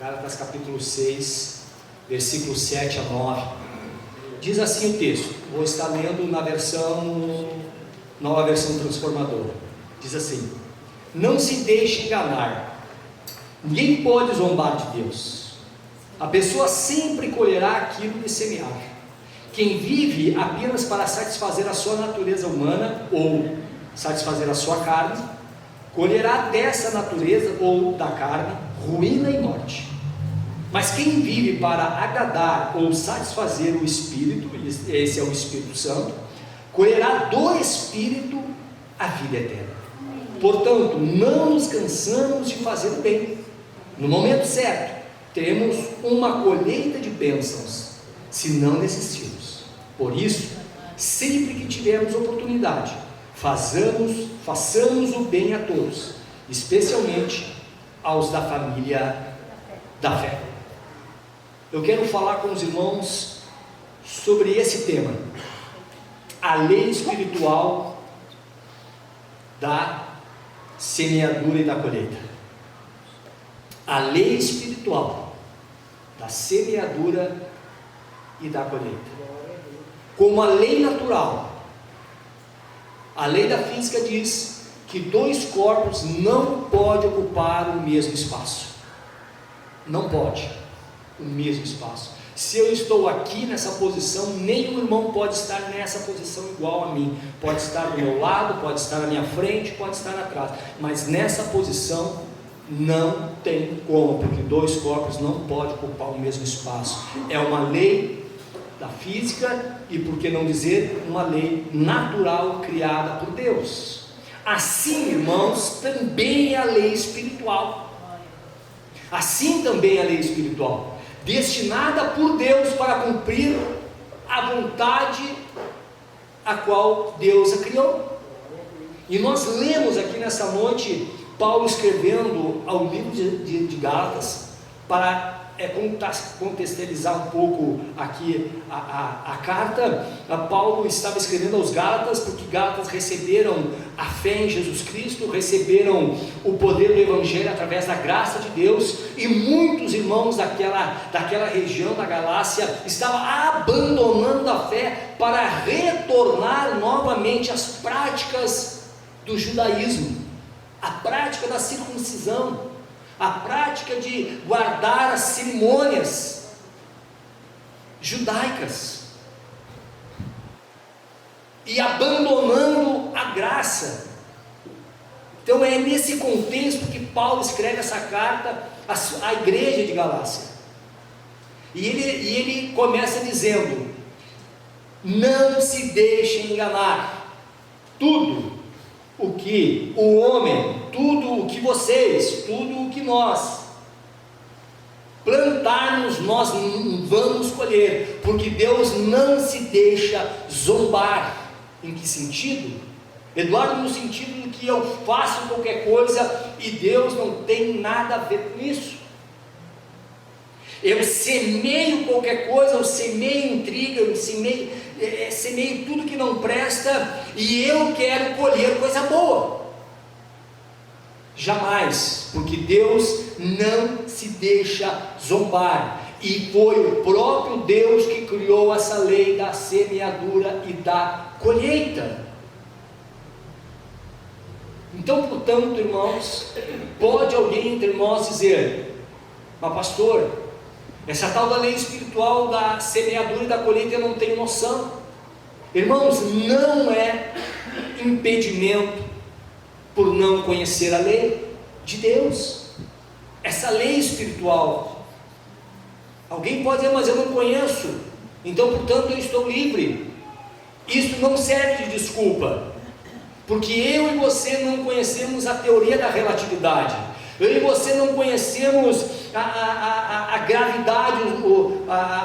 Gálatas capítulo 6, versículos 7 a 9. Diz assim o texto, vou estar lendo na nova versão transformadora. Diz assim: não se deixe enganar, ninguém pode zombar de Deus. A pessoa sempre colherá aquilo que semear. Quem vive apenas para satisfazer a sua natureza humana ou satisfazer a sua carne, colherá dessa natureza ou da carne ruína e morte. Mas quem vive para agradar ou satisfazer o Espírito, esse é o Espírito Santo, colherá do Espírito a vida eterna. Portanto, não nos cansamos de fazer o bem. No momento certo, teremos uma colheita de bênçãos, se não desistirmos. Por isso, sempre que tivermos oportunidade, façamos o bem a todos, especialmente aos da família da fé. Eu quero falar com os irmãos sobre esse tema, a lei espiritual da semeadura e da colheita. A lei espiritual da semeadura e da colheita. Como a lei natural, a lei da física diz que dois corpos não podem ocupar o mesmo espaço. Não pode o mesmo espaço. Se eu estou aqui nessa posição, nenhum irmão pode estar nessa posição igual a mim. Pode estar do meu lado, pode estar na minha frente, pode estar atrás, mas nessa posição não tem como, porque dois corpos não podem ocupar o mesmo espaço. É uma lei da física e, por que não dizer, uma lei natural criada por Deus. Assim, irmãos, também é a lei espiritual. Assim também é a lei espiritual, destinada por Deus para cumprir a vontade a qual Deus a criou. E nós lemos aqui nessa noite Paulo escrevendo ao livro de Gálatas, para contextualizar um pouco aqui a carta. Paulo estava escrevendo aos Gálatas, porque Gálatas receberam a fé em Jesus Cristo, receberam o poder do Evangelho através da graça de Deus, e muitos irmãos daquela região da Galácia estavam abandonando a fé para retornar novamente às práticas do judaísmo, a prática da circuncisão, a prática de guardar as cerimônias judaicas, e abandonando a graça. Então é nesse contexto que Paulo escreve essa carta à igreja de Galácia, e ele começa dizendo: não se deixem enganar. Tudo o que o homem, tudo o que vocês, tudo o que nós plantarmos, nós vamos colher, porque Deus não se deixa zombar. Em que sentido? Eduardo, no sentido de que eu faço qualquer coisa e Deus não tem nada a ver com isso. Eu semeio qualquer coisa, eu semeio intriga, eu semeio tudo que não presta, e eu quero colher coisa boa. Jamais, porque Deus não se deixa zombar, e foi o próprio Deus que criou essa lei da semeadura e da colheita. Então, portanto, irmãos, pode alguém entre nós dizer: mas pastor, essa tal da lei espiritual da semeadura e da colheita eu não tenho noção. Irmãos, não é impedimento por não conhecer a lei de Deus, essa lei espiritual. Alguém pode dizer: mas eu não conheço, então portanto eu estou livre. Isso não serve de desculpa, porque eu e você não conhecemos a teoria da relatividade, eu e você não conhecemos a gravidade,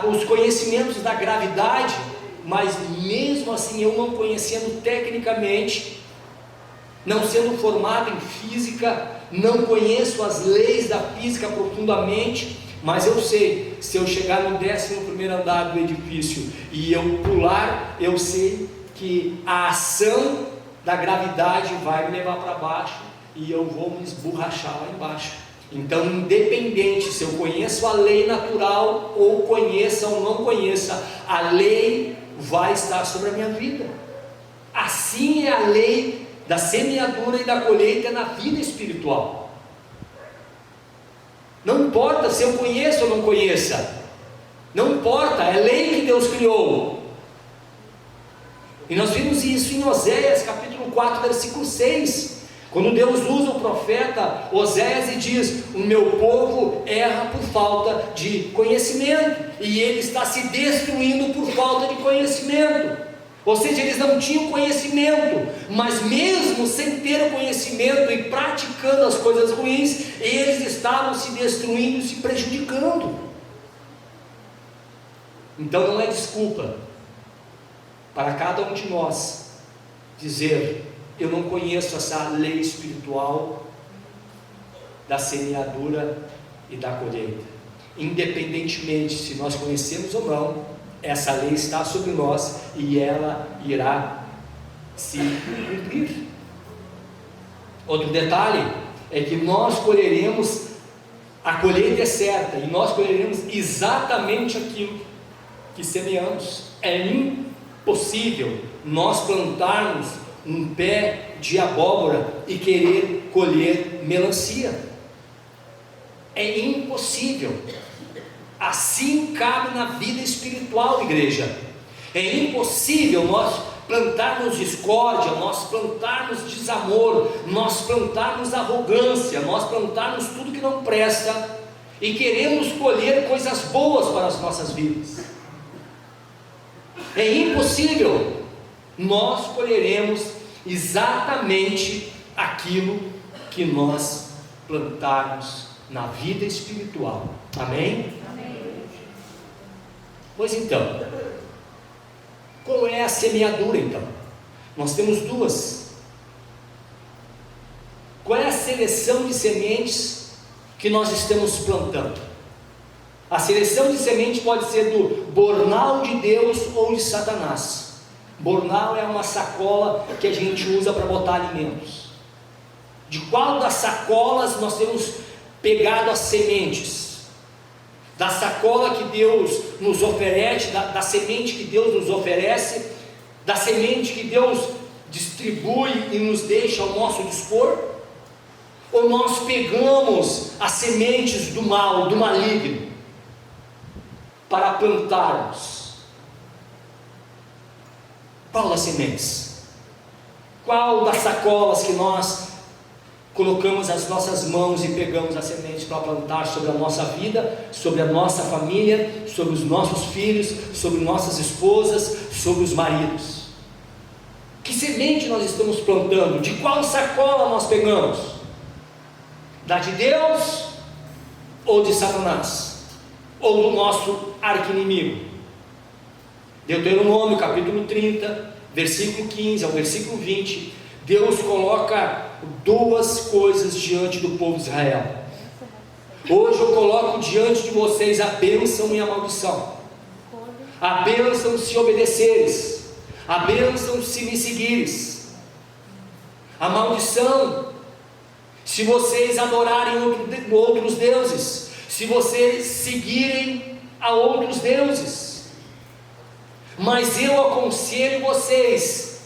os conhecimentos da gravidade, mas mesmo assim, eu não conhecendo tecnicamente, não sendo formado em física, não conheço as leis da física profundamente, mas eu sei, se eu chegar no 11º andar do edifício e eu pular, eu sei que a ação da gravidade vai me levar para baixo, e eu vou me esborrachar lá embaixo. Então, independente se eu conheço a lei natural ou conheça ou não conheça, a lei vai estar sobre a minha vida. Assim é a lei da semeadura e da colheita na vida espiritual. Não importa se eu conheço ou não conheça, não importa, é lei que Deus criou. E nós vimos isso em Oséias capítulo 4, versículo 6, quando Deus usa o profeta Oséias e diz: o meu povo erra por falta de conhecimento, e ele está se destruindo por falta de conhecimento. Ou seja, eles não tinham conhecimento, mas mesmo sem ter o conhecimento e praticando as coisas ruins, eles estavam se destruindo e se prejudicando. Então não é desculpa para cada um de nós dizer: eu não conheço essa lei espiritual da semeadura e da colheita. Independentemente se nós conhecemos ou não, essa lei está sobre nós e ela irá se cumprir. Outro detalhe é que nós colheremos, a colheita é certa, e nós colheremos exatamente aquilo que semeamos. É impossível nós plantarmos um pé de abóbora e querer colher melancia. É impossível. Assim cabe na vida espiritual, igreja. É impossível nós plantarmos discórdia, nós plantarmos desamor, nós plantarmos arrogância, nós plantarmos tudo que não presta e queremos colher coisas boas para as nossas vidas. É impossível. Nós colheremos exatamente aquilo que nós plantarmos na vida espiritual. Amém? Pois então, qual é a semeadura então? Nós temos duas. Qual é a seleção de sementes que nós estamos plantando? A seleção de semente pode ser do bornal de Deus ou de Satanás. Bornal é uma sacola que a gente usa para botar alimentos. De qual das sacolas nós temos pegado as sementes? Da sacola que Deus nos oferece, da semente que Deus nos oferece, da semente que Deus distribui e nos deixa ao nosso dispor? Ou nós pegamos as sementes do mal, do maligno, para plantarmos? Qual das sementes? Qual das sacolas que nós colocamos as nossas mãos e pegamos as sementes para plantar sobre a nossa vida, sobre a nossa família, sobre os nossos filhos, sobre nossas esposas, sobre os maridos? Que semente nós estamos plantando? De qual sacola nós pegamos? Da de Deus ou de Satanás? Ou do nosso arqui-inimigo? Deuteronômio capítulo 30, versículo 15 ao versículo 20, Deus coloca duas coisas diante do povo de Israel. Hoje eu coloco diante de vocês a bênção e a maldição. A bênção se obedeceres, a bênção se me seguires, a maldição se vocês adorarem outros deuses, se vocês seguirem a outros deuses. Mas eu aconselho vocês,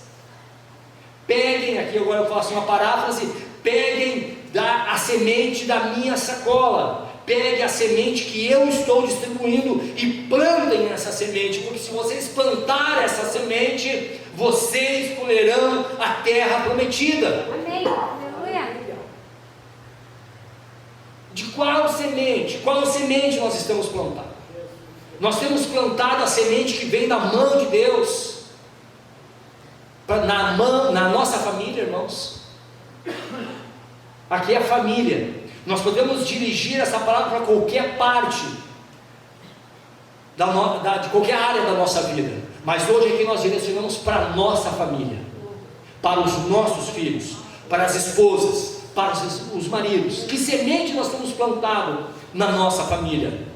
peguem, aqui agora eu faço uma paráfrase, peguem a semente da minha sacola, peguem a semente que eu estou distribuindo e plantem essa semente, porque se vocês plantarem essa semente, vocês colherão a terra prometida. Amém. Aleluia. De qual semente? Qual semente nós estamos plantando? Nós temos plantado a semente que vem da mão de Deus na nossa família, irmãos. Aqui é a família. Nós podemos dirigir essa palavra para qualquer parte de qualquer área da nossa vida, mas hoje aqui nós direcionamos para a nossa família, para os nossos filhos, para as esposas, para os maridos. Que semente nós temos plantado na nossa família?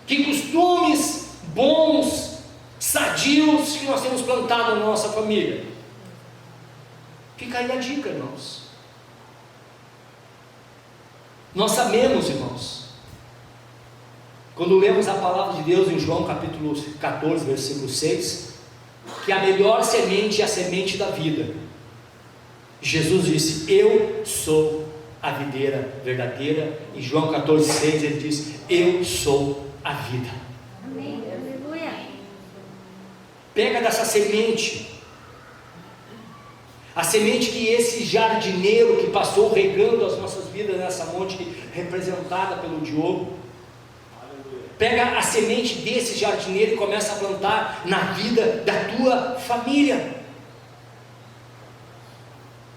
Que costumes bons, sadios que nós temos plantado na nossa família? Fica aí a dica, irmãos. Nós sabemos, irmãos, quando lemos a palavra de Deus em João capítulo 14, versículo 6, que a melhor semente é a semente da vida. Jesus disse: eu sou a videira verdadeira. Em João 14, 6 ele diz: eu sou a vida. Amém. Aleluia. Pega dessa semente, a semente que esse jardineiro que passou regando as nossas vidas nessa monte representada pelo Diogo, pega a semente desse jardineiro e começa a plantar na vida da tua família.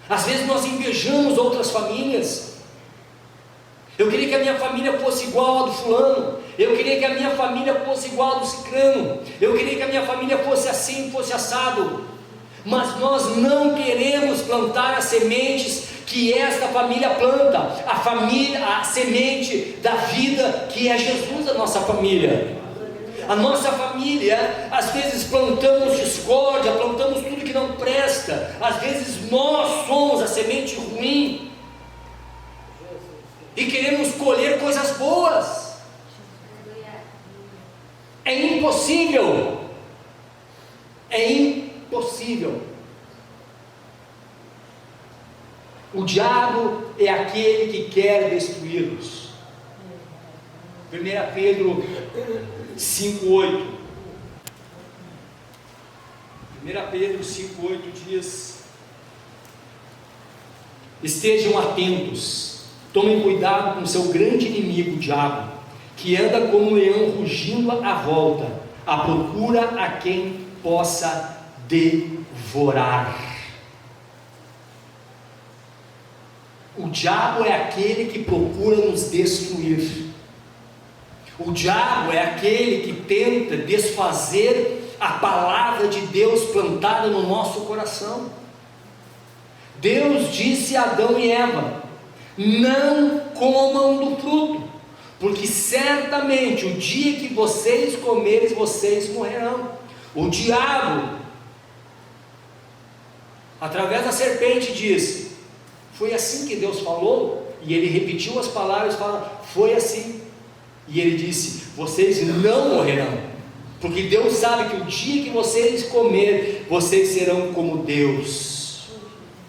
Às vezes nós invejamos outras famílias. Eu queria que a minha família fosse igual a do fulano. Eu queria que a minha família fosse igual a do cicrano. Eu queria que a minha família fosse assim, fosse assado. Mas nós não queremos plantar as sementes que esta família planta. A semente da vida, que é Jesus, a nossa família. A nossa família, às vezes plantamos discórdia, plantamos tudo que não presta. Às vezes nós somos a semente ruim e queremos colher coisas boas. É impossível. É impossível. O diabo é aquele que quer destruí-los. 1 Pedro 5,8. 1 Pedro 5,8 diz: estejam atentos, tomem cuidado com seu grande inimigo, o diabo, que anda como um leão rugindo à volta, à procura a quem possa devorar. O diabo é aquele que procura nos destruir. O diabo é aquele que tenta desfazer a palavra de Deus plantada no nosso coração. Deus disse a Adão e Eva: não comam do fruto, porque certamente o dia que vocês comerem, vocês morrerão. O diabo, através da serpente, diz: foi assim que Deus falou? E ele repetiu as palavras e fala: foi assim. E ele disse: vocês não morrerão, porque Deus sabe que o dia que vocês comerem, vocês serão como Deus.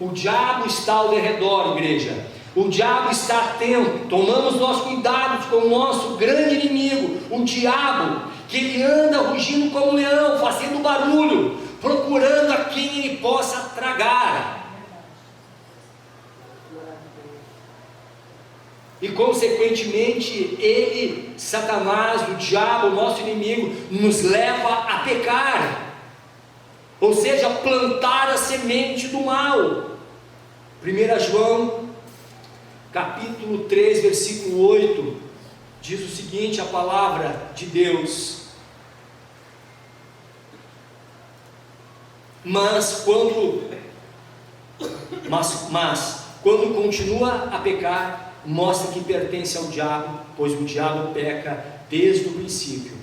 O diabo está ao redor, igreja. O diabo está atento. Tomamos nossos cuidados com o nosso grande inimigo, o diabo, que ele anda rugindo como um leão, fazendo barulho, procurando a quem ele possa tragar. E consequentemente ele, Satanás, o diabo, o nosso inimigo, nos leva a pecar, ou seja, plantar a semente do mal. 1 João capítulo 3, versículo 8, diz o seguinte, a palavra de Deus: mas quando continua a pecar, mostra que pertence ao diabo, pois o diabo peca desde o princípio.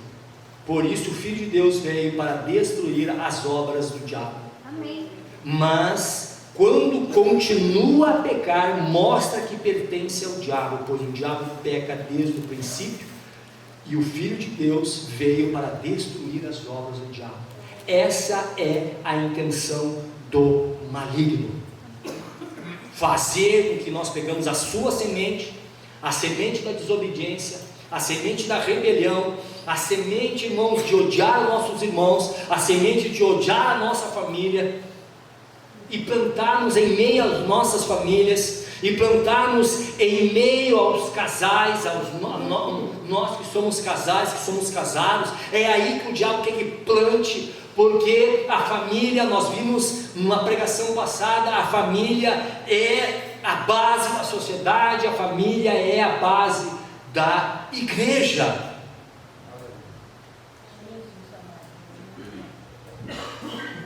Por isso o Filho de Deus veio para destruir as obras do diabo. Amém. Mas quando continua a pecar, mostra que pertence ao diabo, pois o diabo peca desde o princípio, e o Filho de Deus veio para destruir as obras do diabo. Essa é a intenção do maligno. Fazer com que nós pegamos a sua semente, a semente da desobediência, a semente da rebelião, a semente, irmãos, de odiar nossos irmãos, a semente de odiar a nossa família, e plantarmos em meio às nossas famílias, e plantarmos em meio aos casais, nós que somos casais, que somos casados. É aí que o diabo quer que plante, porque a família, nós vimos numa pregação passada, a família é a base da sociedade, a família é a base da igreja.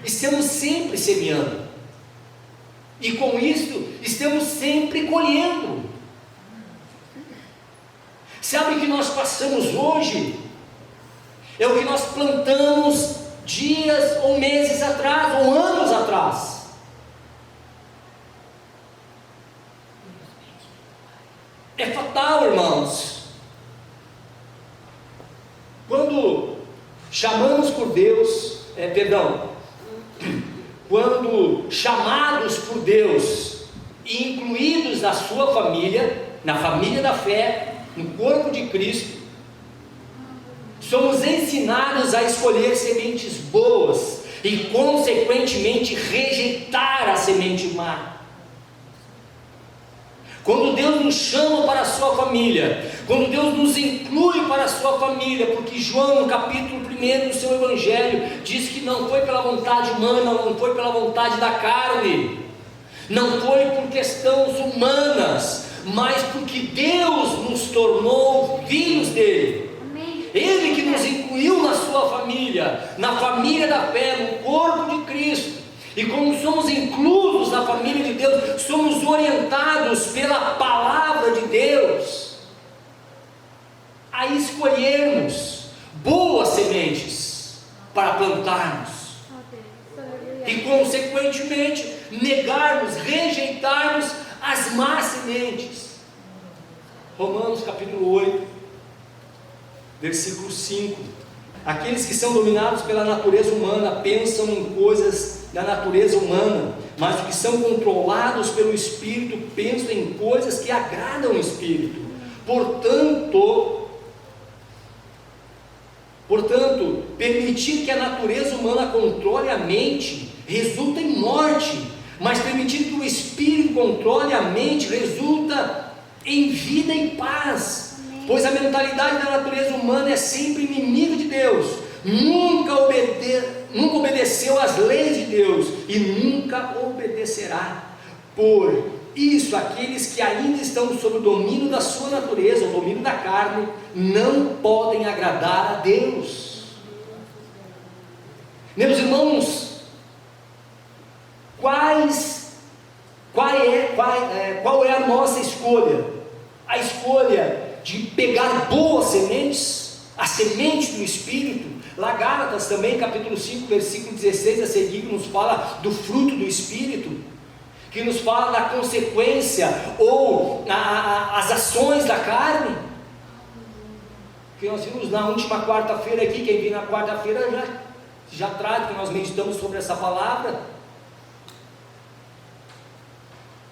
Estamos sempre semeando, e com isso estamos sempre colhendo. Sabe o que nós passamos hoje? É o que nós plantamos dias ou meses atrás, ou anos atrás. É fatal. quando chamamos por Deus, quando chamados por Deus e incluídos na sua família, na família da fé, no corpo de Cristo, somos ensinados a escolher sementes boas e consequentemente rejeitar a semente má. Quando Deus nos chama para a sua família, quando Deus nos inclui para a sua família, porque João no capítulo 1 do seu evangelho diz que não foi pela vontade humana, não foi pela vontade da carne, não foi por questões humanas, mas porque Deus nos tornou filhos dele. Ele que nos incluiu na sua família, na família da fé, no corpo de Cristo. E como somos inclusos na família de Deus, somos orientados pela palavra de Deus a escolhermos boas sementes para plantarmos e consequentemente negarmos, rejeitarmos as más sementes. Romanos capítulo 8, versículo 5: aqueles que são dominados pela natureza humana pensam em coisas da natureza humana, mas os que são controlados pelo Espírito pensam em coisas que agradam o Espírito. Portanto, permitir que a natureza humana controle a mente resulta em morte, mas permitir que o Espírito controle a mente resulta em vida e paz. Pois a mentalidade da natureza humana é sempre inimiga de Deus, nunca obedeceu às leis de Deus e nunca obedecerá. Por isso, aqueles que ainda estão sob o domínio da sua natureza, o domínio da carne, não podem agradar a Deus. Meus irmãos, qual é a nossa escolha? A escolha de pegar boas sementes, a semente do Espírito. Lá Gálatas também, capítulo 5, versículo 16 a seguir, que nos fala do fruto do Espírito, que nos fala da consequência ou as ações da carne, que nós vimos na última quarta-feira aqui. Quem viu na quarta-feira já traz, que nós meditamos sobre essa palavra.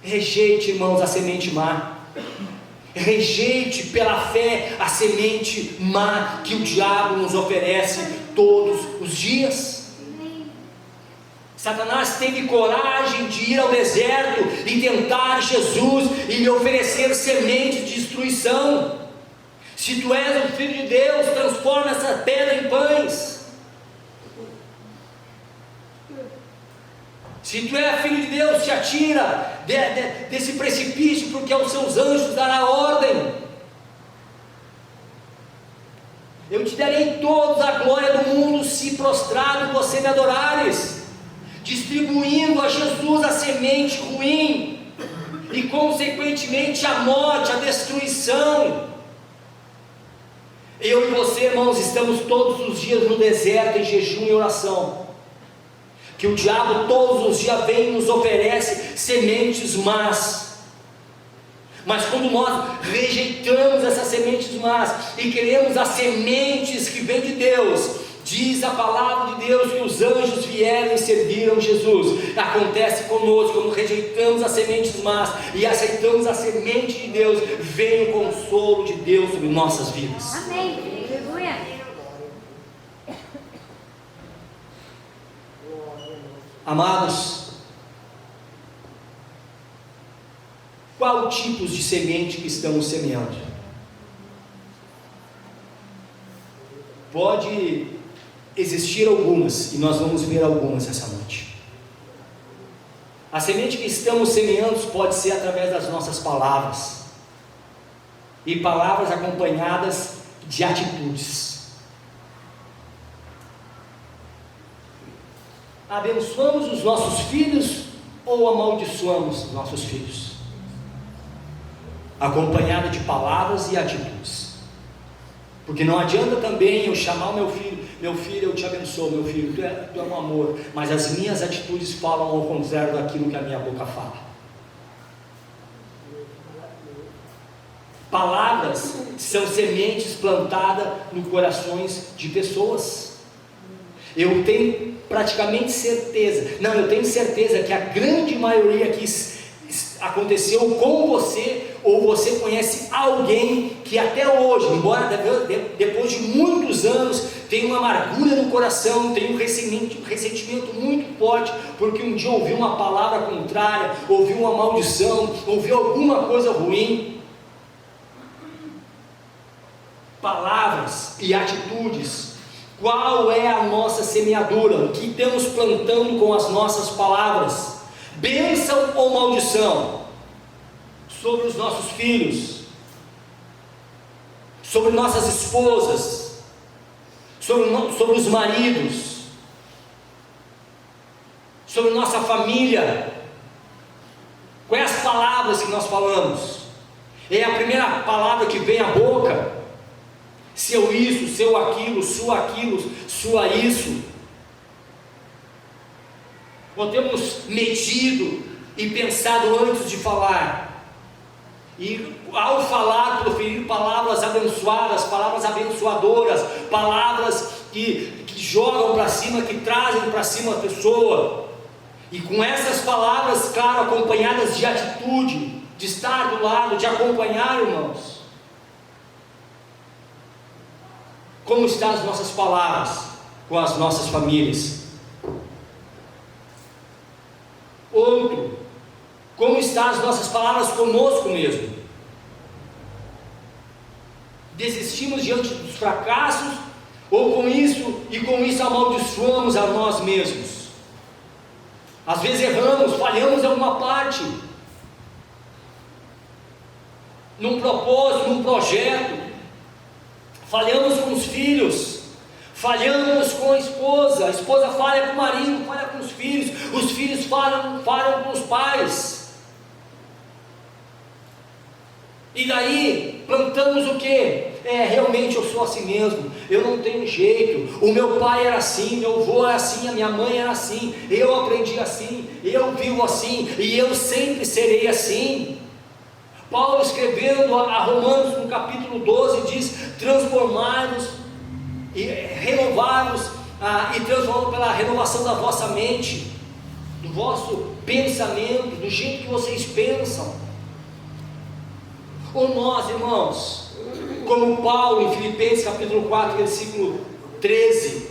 Rejeite, irmãos, a semente má. Rejeite pela fé a semente má que o diabo nos oferece todos os dias. Satanás teve coragem de ir ao deserto e tentar Jesus e lhe oferecer sementes de destruição. Se tu és o Filho de Deus, transforma essa pedra em pães. Se tu és filho de Deus, te atira desse precipício, porque aos seus anjos dará ordem. Eu te darei toda a glória do mundo, se prostrado você me adorares, distribuindo a Jesus a semente ruim, e consequentemente a morte, a destruição. Eu e você, irmãos, estamos todos os dias no deserto, em jejum e oração, que o diabo todos os dias vem e nos oferece sementes más. Mas quando nós rejeitamos essas sementes más e queremos as sementes que vêm de Deus, diz a palavra de Deus que os anjos vieram e serviram Jesus. Acontece conosco, quando rejeitamos as sementes más e aceitamos a semente de Deus, vem o consolo de Deus sobre nossas vidas. Amém. Aleluia. Amados, qual tipos de semente que estamos semeando? Pode existir algumas, e nós vamos ver algumas essa noite. A semente que estamos semeando pode ser através das nossas palavras, e palavras acompanhadas de atitudes. Abençoamos os nossos filhos ou amaldiçoamos os nossos filhos? Acompanhada de palavras e atitudes. Porque não adianta também eu chamar o meu filho, eu te abençoo, meu filho, tu é um amor, mas as minhas atitudes falam ao contrário daquilo que a minha boca fala. Palavras são sementes plantadas nos corações de pessoas. Eu tenho praticamente certeza, não, eu tenho certeza que a grande maioria aqui aconteceu com você, ou você conhece alguém que até hoje, embora depois de muitos anos, tem uma amargura no coração, tem um ressentimento muito forte, porque um dia ouviu uma palavra contrária, ouviu uma maldição, ouviu alguma coisa ruim. Palavras e atitudes. Qual é a nossa semeadura? O que estamos plantando com as nossas palavras? Bênção ou maldição? Sobre os nossos filhos, sobre nossas esposas, sobre os maridos, sobre nossa família. Quais as palavras que nós falamos? É a primeira palavra que vem à boca? Seu isso, seu aquilo, sua isso. Ou temos medido e pensado antes de falar? E ao falar, proferir palavras abençoadas, palavras abençoadoras, palavras que jogam para cima, que trazem para cima a pessoa. E com essas palavras, claro, acompanhadas de atitude, de estar do lado, de acompanhar, irmãos. Como estão as nossas palavras com as nossas famílias? Outro, como estão as nossas palavras conosco mesmo? Desistimos diante dos fracassos, ou com isso amaldiçoamos a nós mesmos? Às vezes erramos, falhamos em alguma parte, num propósito, num projeto, falhamos com os filhos, falhamos com a esposa falha com o marido, falha com os filhos falham com os pais. E daí plantamos o que? Realmente eu sou assim mesmo, eu não tenho jeito, o meu pai era assim, meu avô era assim, a minha mãe era assim, eu aprendi assim, eu vivo assim, e eu sempre serei assim. Paulo escrevendo a Romanos no capítulo 12 diz: transformar-nos e renovar-nos e transformar pela renovação da vossa mente, do vosso pensamento, do jeito que vocês pensam. Ou nós, irmãos, como Paulo em Filipenses capítulo 4 versículo 13,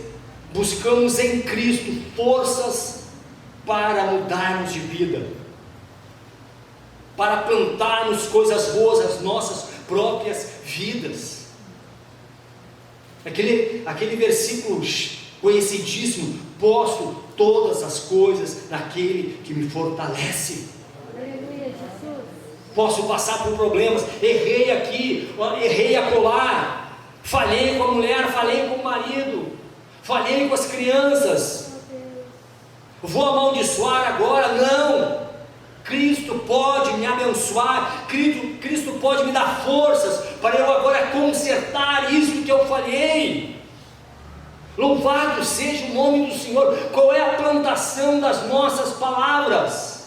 buscamos em Cristo forças para mudarmos de vida, para plantarmos coisas boas nas nossas próprias vidas. Aquele versículo conhecidíssimo: posso todas as coisas naquele que me fortalece. Posso passar por problemas, errei aqui, errei acolá, falhei com a mulher, falhei com o marido, falhei com as crianças, vou amaldiçoar agora? Não. Cristo pode me abençoar, Cristo pode me dar forças para eu agora consertar isso que eu falhei. Louvado seja o nome do Senhor. Qual é a plantação das nossas palavras?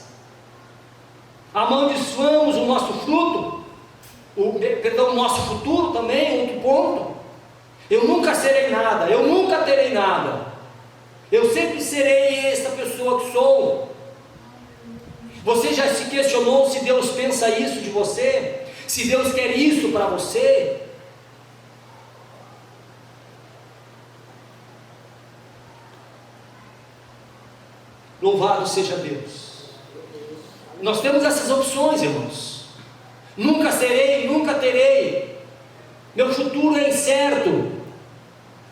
Amaldiçoamos o nosso fruto, o nosso futuro também, outro ponto. Eu nunca serei nada, eu nunca terei nada, eu sempre serei esta pessoa que sou. Você já se questionou se Deus pensa isso de você? Se Deus quer isso para você? Louvado seja Deus. Nós temos essas opções, irmãos. Nunca serei, nunca terei. Meu futuro é incerto.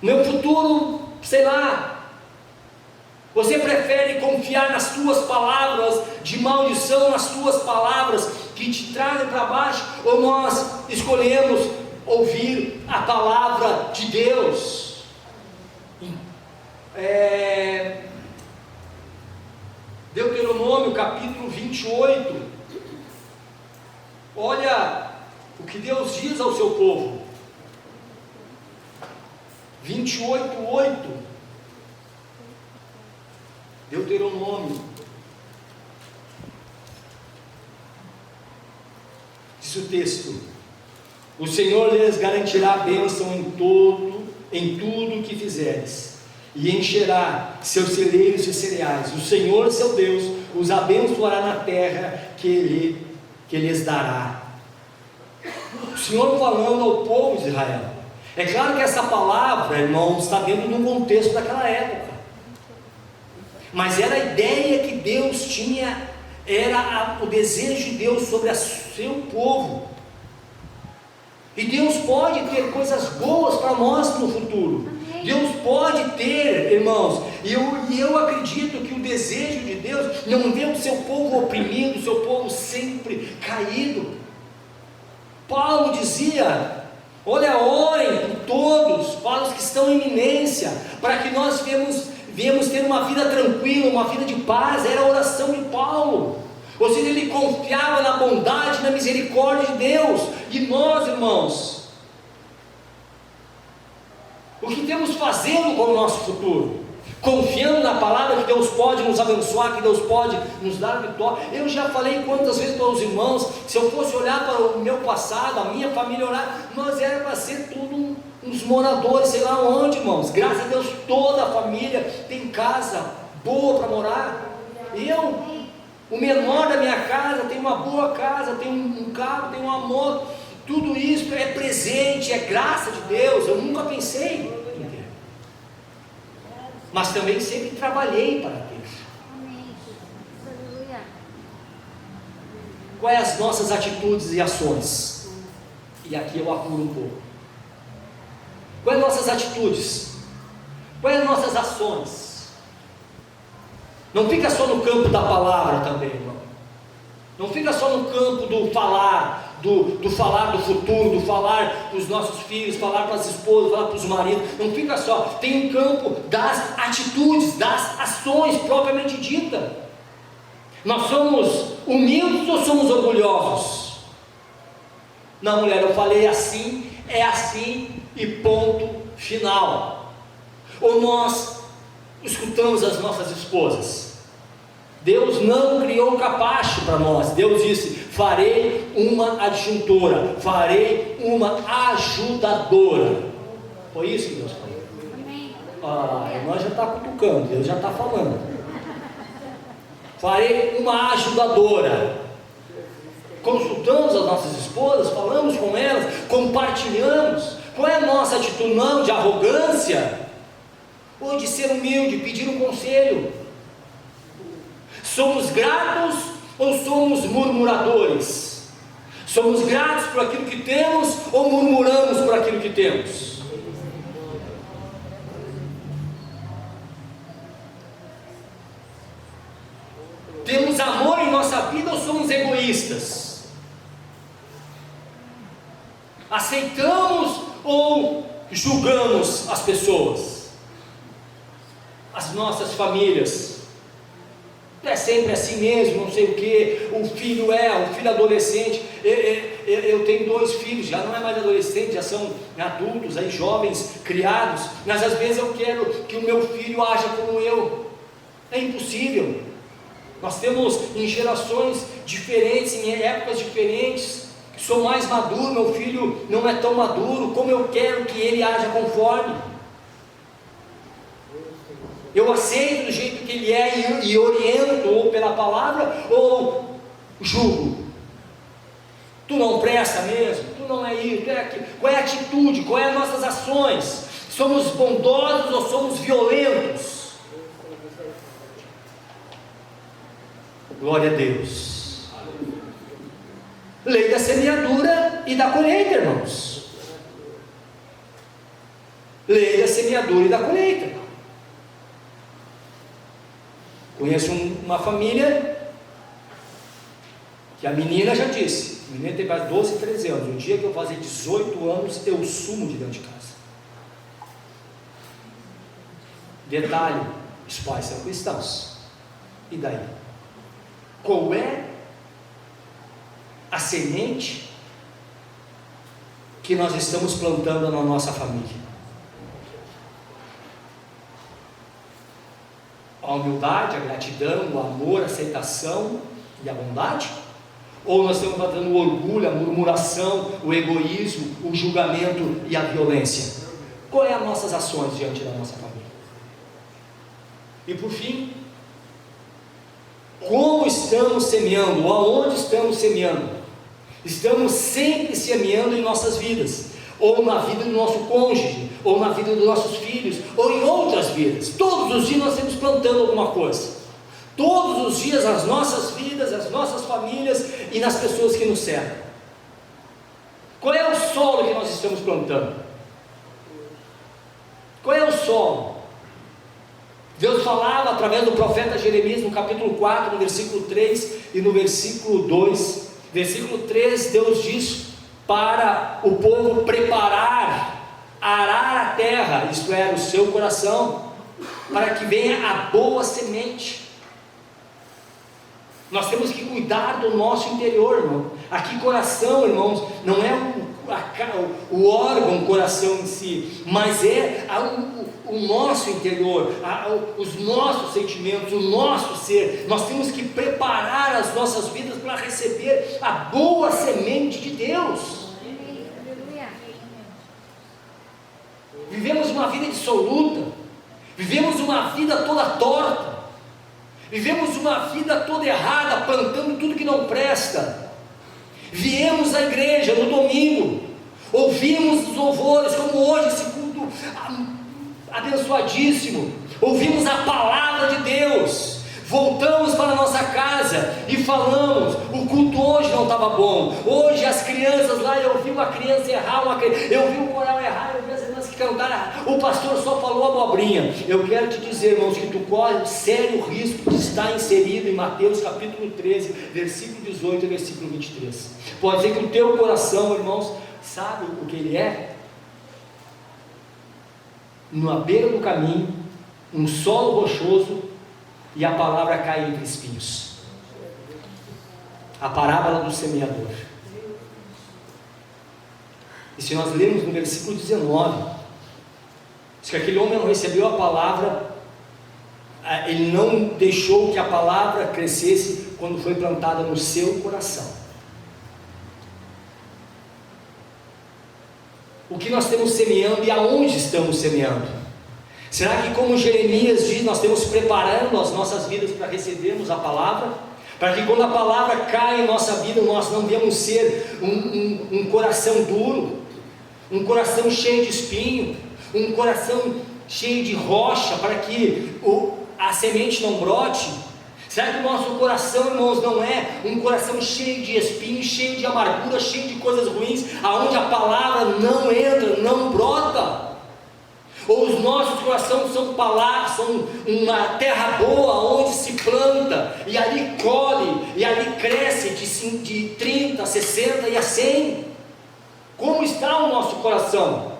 Meu futuro, sei lá. Você prefere confiar nas tuas palavras de maldição, nas tuas palavras que te trazem para baixo, ou nós escolhemos ouvir a palavra de Deus? Deuteronômio capítulo 28, olha o que Deus diz ao seu povo. 28:8, Deuteronômio, diz o texto: O Senhor lhes garantirá bênção em tudo que fizeres, e encherá seus celeiros de cereais. O Senhor, seu Deus, os abençoará na terra que lhes dará. O Senhor falando ao povo de Israel. É claro que essa palavra, irmãos, está dentro de um contexto daquela época, mas era a ideia que Deus tinha, era o desejo de Deus sobre o seu povo. E Deus pode ter coisas boas para nós no futuro. Amém. Deus pode ter, irmãos, e eu acredito que o desejo de Deus não vê o seu povo oprimido, o seu povo sempre caído. Paulo dizia: olha, orem por todos, para os que estão em iminência, para que nós viemos ter uma vida tranquila, uma vida de paz. Era a oração de Paulo. Ou seja, ele confiava na bondade e na misericórdia de Deus. E nós, irmãos, o que temos fazendo com o nosso futuro? Confiando na palavra que Deus pode nos abençoar, que Deus pode nos dar vitória. Eu já falei quantas vezes para os irmãos, se eu fosse olhar para o meu passado, a minha família olhar, nós era para ser tudo uns moradores, sei lá onde, irmãos. Graças a Deus toda a família tem casa boa para morar. Eu, o menor da minha casa, tem uma boa casa, tem um carro, tem uma moto. Tudo isso é presente, é graça de Deus. Eu nunca pensei em ter, mas também sempre trabalhei para ter. Amém. Aleluia. Quais as nossas atitudes e ações? E aqui eu apuro um pouco. Quais as nossas atitudes? Quais as nossas ações? Não fica só no campo da palavra também, irmão. Não fica só no campo do falar, do falar do futuro, do falar para os nossos filhos, falar para as esposas, falar para os maridos. Não fica só. Tem um campo das atitudes, das ações propriamente dita. Nós somos humildes ou somos orgulhosos? Não, mulher, eu falei assim, é assim e ponto final. Ou nós escutamos as nossas esposas? Deus não criou capacho para nós. Deus disse: farei uma adjuntora, farei uma ajudadora. Foi isso que Deus falou. Amém. A irmã já está cutucando, Deus já está falando. Farei uma ajudadora. Consultamos as nossas esposas, falamos com elas, compartilhamos. Qual é a nossa atitude? Não de arrogância, ou de ser humilde, pedir um conselho. Somos gratos ou somos murmuradores? Somos gratos por aquilo que temos ou murmuramos por aquilo que temos? Temos amor em nossa vida ou somos egoístas? Aceitamos ou julgamos as pessoas? As nossas famílias? É sempre assim mesmo, não sei o que. O filho adolescente. Eu tenho 2 filhos, já não é mais adolescente, já são adultos, aí, jovens, criados. Mas às vezes eu quero que o meu filho haja como eu. É impossível. Nós temos em gerações diferentes, em épocas diferentes. Sou mais maduro, meu filho não é tão maduro. Como eu quero que ele haja conforme? Eu aceito do jeito que ele é e oriento, ou pela palavra, ou julgo. Tu não presta mesmo, tu não é isso, tu é aquilo. Qual é a atitude, qual é as nossas ações? Somos bondosos ou somos violentos? Glória a Deus. Lei da semeadura e da colheita, irmãos. Lei da semeadura e da colheita. Conheço uma família que a menina já disse, a menina tem mais 12, 13 anos, o dia que eu fazer 18 anos, eu sumo de dentro de casa. Detalhe, os pais são cristãos. E daí? Qual é a semente que nós estamos plantando na nossa família? A humildade, a gratidão, o amor, a aceitação e a bondade? Ou nós estamos matando o orgulho, a murmuração, o egoísmo, o julgamento e a violência? Qual é as nossas ações diante da nossa família? E por fim, como estamos semeando? Aonde estamos semeando? Estamos sempre semeando em nossas vidas, ou na vida do nosso cônjuge, ou na vida dos nossos filhos, ou em outras vidas. Todos os dias nós estamos plantando alguma coisa. Todos os dias as nossas vidas, as nossas famílias e nas pessoas que nos cercam. Qual é o solo que nós estamos plantando? Qual é o solo? Deus falava através do profeta Jeremias no capítulo 4, no versículo 3 e no versículo 2. Versículo 3, Deus diz para o povo preparar, arar a terra, isto é, o seu coração, para que venha a boa semente. Nós temos que cuidar do nosso interior, irmão. Aqui coração, irmãos, não é o órgão coração em si, mas é o nosso interior, os nossos sentimentos, o nosso ser. Nós temos que preparar as nossas vidas para receber a boa semente de Deus. Vivemos uma vida dissoluta, vivemos uma vida toda torta, vivemos uma vida toda errada, plantando tudo que não presta. Viemos à igreja no domingo, ouvimos os louvores, como hoje, esse culto abençoadíssimo, ouvimos a palavra de Deus, voltamos para a nossa casa e falamos, o culto hoje não estava bom, hoje as crianças lá, eu vi uma criança errar, eu vi o coral errar, eu vi as irmãs que cantaram, o pastor só falou abobrinha. Eu quero te dizer, irmãos, que tu corre um sério risco de estar inserido em Mateus capítulo 13, versículo 18 e versículo 23, pode ser que o teu coração, irmãos, sabe o que ele é? Na beira do caminho, um solo rochoso, e a palavra cai entre espinhos. A parábola do semeador. E se nós lermos no versículo 19, diz que aquele homem não recebeu a palavra, ele não deixou que a palavra crescesse quando foi plantada no seu coração. O que nós estamos semeando e aonde estamos semeando? Será que, como Jeremias diz, nós estamos preparando as nossas vidas para recebermos a palavra? Para que quando a palavra cai em nossa vida, nós não venhamos ser um coração duro, um coração cheio de espinho, um coração cheio de rocha, para que a semente não brote? Será que o nosso coração, irmãos, não é um coração cheio de espinhos, cheio de amargura, cheio de coisas ruins, aonde a palavra não entra, não brota? Ou os nossos corações são palavras, são uma terra boa, onde se planta, e ali colhe, e ali cresce de 30, 60 e a 100? Como está o nosso coração?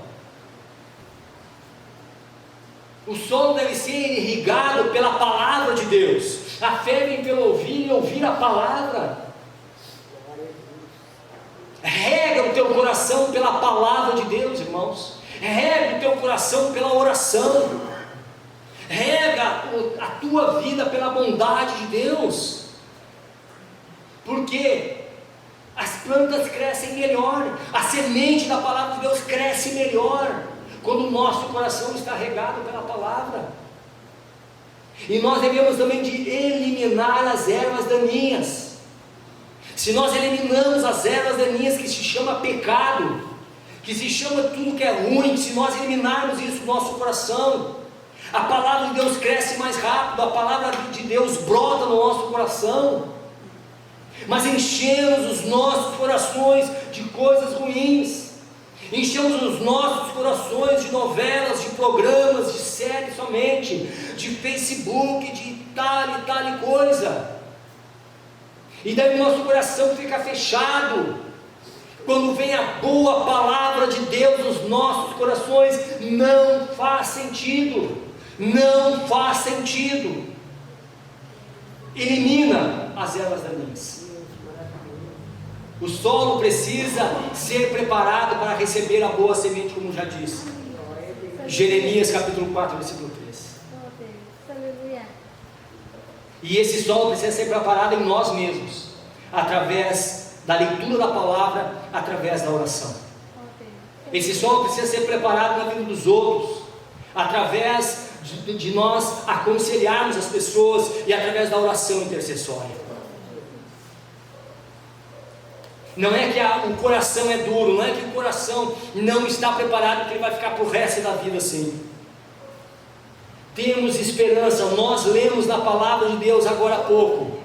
O solo deve ser irrigado pela palavra de Deus. A fé vem pelo ouvir e ouvir a palavra. Rega o teu coração pela palavra de Deus, irmãos. Rega o teu coração pela oração. Rega a tua vida pela bondade de Deus. Porque as plantas crescem melhor, a semente da palavra de Deus cresce melhor quando o nosso coração está regado pela palavra. E nós devemos também de eliminar as ervas daninhas. Se nós eliminamos as ervas daninhas, que se chama pecado, que se chama tudo que é ruim, se nós eliminarmos isso do nosso coração, a palavra de Deus cresce mais rápido, a palavra de Deus brota no nosso coração. Mas enchemos os nossos corações de coisas ruins, enchemos os nossos corações de novelas, de programas, de séries somente, de Facebook, de tal e tal coisa, e daí o nosso coração fica fechado. Quando vem a boa palavra de Deus nos nossos corações, não faz sentido, não faz sentido. Elimina as ervas daninhas. O solo precisa ser preparado para receber a boa semente, como já disse. Jeremias capítulo 4, versículo 3. E esse solo precisa ser preparado em nós mesmos. através da leitura da palavra, através da oração. Esse solo precisa ser preparado na vida dos outros, através de nós aconselharmos as pessoas e através da oração intercessória. Não é que o coração é duro, não é que o coração não está preparado, que ele vai ficar para o resto da vida assim. Temos esperança. Nós lemos na palavra de Deus agora há pouco: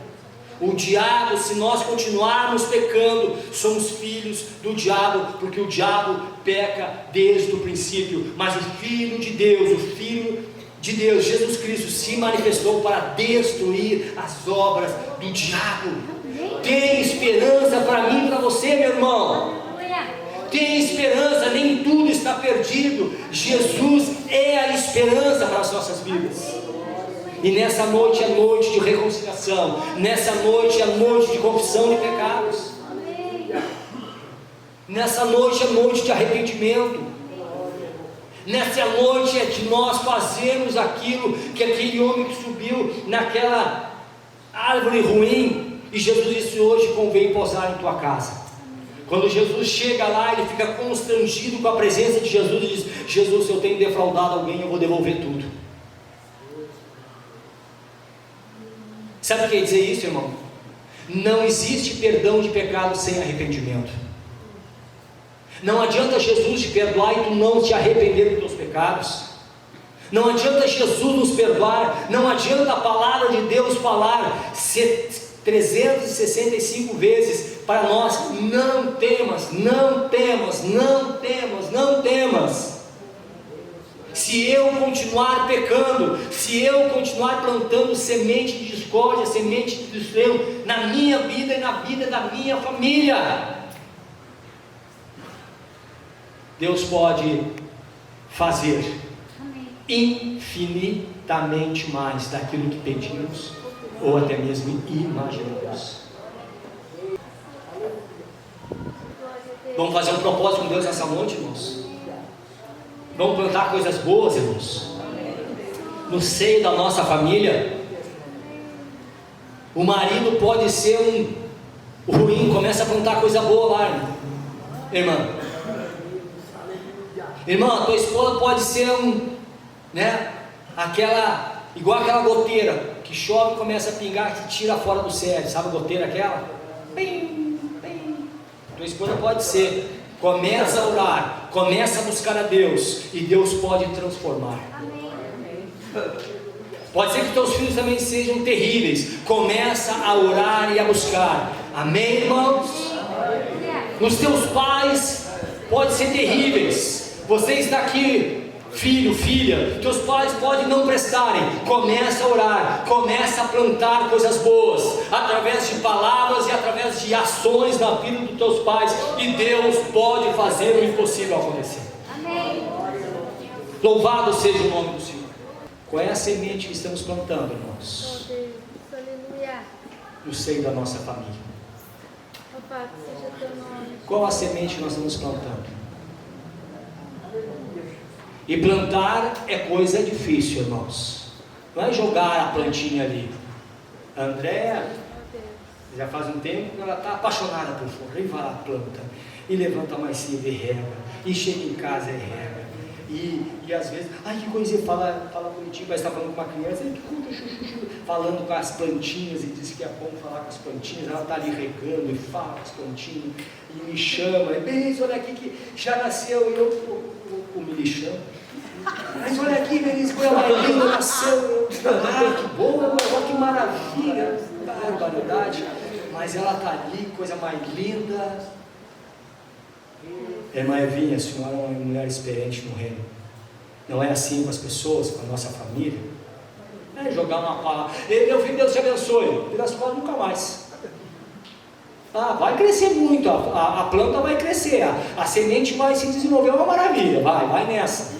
o diabo, se nós continuarmos pecando, somos filhos do diabo, porque o diabo peca desde o princípio. Mas o Filho de Deus, Jesus Cristo, se manifestou para destruir as obras do diabo. Tem esperança para mim e para você, meu irmão. Tem esperança, nem tudo está perdido. Jesus é a esperança para as nossas vidas. E nessa noite é noite de reconciliação. Nessa noite é noite de confissão de pecados. Nessa noite é noite de arrependimento. Nessa noite é de nós fazermos aquilo que aquele homem que subiu naquela árvore ruim, e Jesus disse: hoje convém pousar em tua casa. Quando Jesus chega lá, ele fica constrangido com a presença de Jesus e diz: Jesus, se eu tenho defraudado alguém, eu vou devolver tudo. Sabe o que quer dizer isso, irmão? Não existe perdão de pecado sem arrependimento. Não adianta Jesus te perdoar e tu não te arrepender dos teus pecados. Não adianta Jesus nos perdoar, não adianta a palavra de Deus falar 365 vezes para nós: não temas, não temas, não temas, não temas. Se eu continuar pecando, se eu continuar plantando semente de discórdia, semente de desprezo na minha vida e na vida da minha família, Deus pode fazer infinitamente mais daquilo que pedimos ou até mesmo imaginamos. Vamos fazer um propósito com Deus nessa noite, irmãos? Vamos plantar coisas boas, irmãos, no seio da nossa família. O marido pode ser um ruim, começa a plantar coisa boa lá, irmã. Irmã, a tua esposa pode ser igual aquela goteira que chove e começa a pingar, que tira fora do sério, sabe a goteira aquela? Pim, pim. Tua esposa pode ser. Começa a orar, começa a buscar a Deus, e Deus pode transformar. Pode ser que teus filhos também sejam terríveis. Começa a orar e a buscar. Amém, irmãos? Os teus pais podem ser terríveis. Você está aqui, filho, filha, teus pais podem não prestarem. Começa a orar, começa a plantar coisas boas, através de palavras e através de ações na vida dos teus pais, e Deus pode fazer o impossível acontecer. Amém. Louvado seja o nome do Senhor. Qual é a semente que estamos plantando, irmãos? No seio da nossa família. Qual a semente que nós estamos plantando? E plantar é coisa difícil, irmãos. Não é jogar a plantinha ali. A Andréa, já faz um tempo que ela está apaixonada por flor. E vai lá, planta. E levanta mais cedo e rega. E chega em casa e rega. E às vezes, ai que coisinha, fala bonitinho, parece que está falando com uma criança, falando com as plantinhas, e diz que é bom falar com as plantinhas. Ela está ali regando e fala com as plantinhas. E me chama, Benício, olha aqui que já nasceu. E eu me lixando. Mas olha aqui, Benício, coisa mais linda, nasceu. Que boa, que maravilha, barbaridade. Mas ela está ali, coisa mais linda. Irmã Evinha, a senhora é uma mulher experiente no reino. Não é assim com as pessoas, com a nossa família. Não é jogar uma palavra: meu filho, Deus te abençoe. Deus pode nunca mais. Vai crescer muito, a planta vai crescer, a semente vai se desenvolver, uma maravilha. Vai nessa.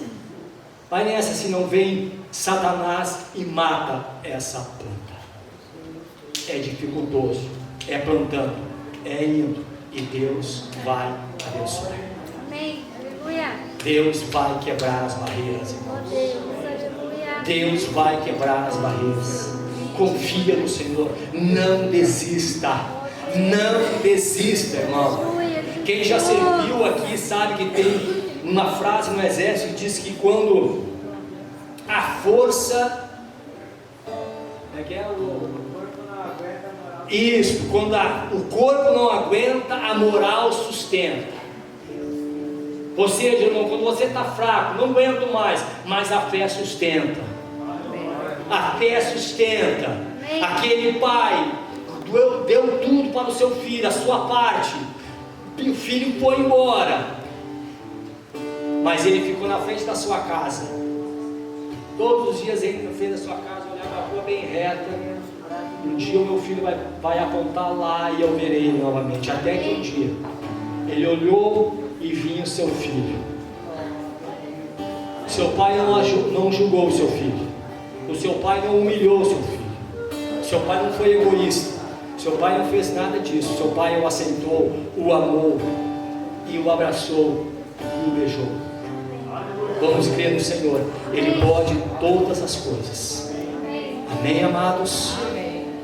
Vai nessa, se não vem Satanás e mata essa planta. É dificultoso, é plantando, é indo, e Deus vai abençoar. Amém. Aleluia. Deus vai quebrar as barreiras, irmãos. Deus vai quebrar as barreiras. Confia no Senhor, não desista. Não desista, irmão. Quem já serviu aqui sabe que tem uma frase no exército que diz que quando a força... Isso, quando o corpo não aguenta, a moral sustenta. Ou seja, irmão, quando você está fraco, não aguento mais, mas a fé sustenta. A fé sustenta. Aquele pai deu tudo para o seu filho, a sua parte. O filho foi embora, mas ele ficou na frente da sua casa. Todos os dias ele na frente da sua casa, olhava a rua bem reta. Um dia o meu filho vai apontar lá e eu verei ele novamente. Até que um dia ele olhou e vinha o seu filho. Seu pai não julgou o seu filho. O seu pai não humilhou o seu filho. Seu pai não foi egoísta. Seu pai não fez nada disso. Seu pai o aceitou, o amou e o abraçou e o beijou. Vamos crer no Senhor. Ele pode todas as coisas. Amém, amados?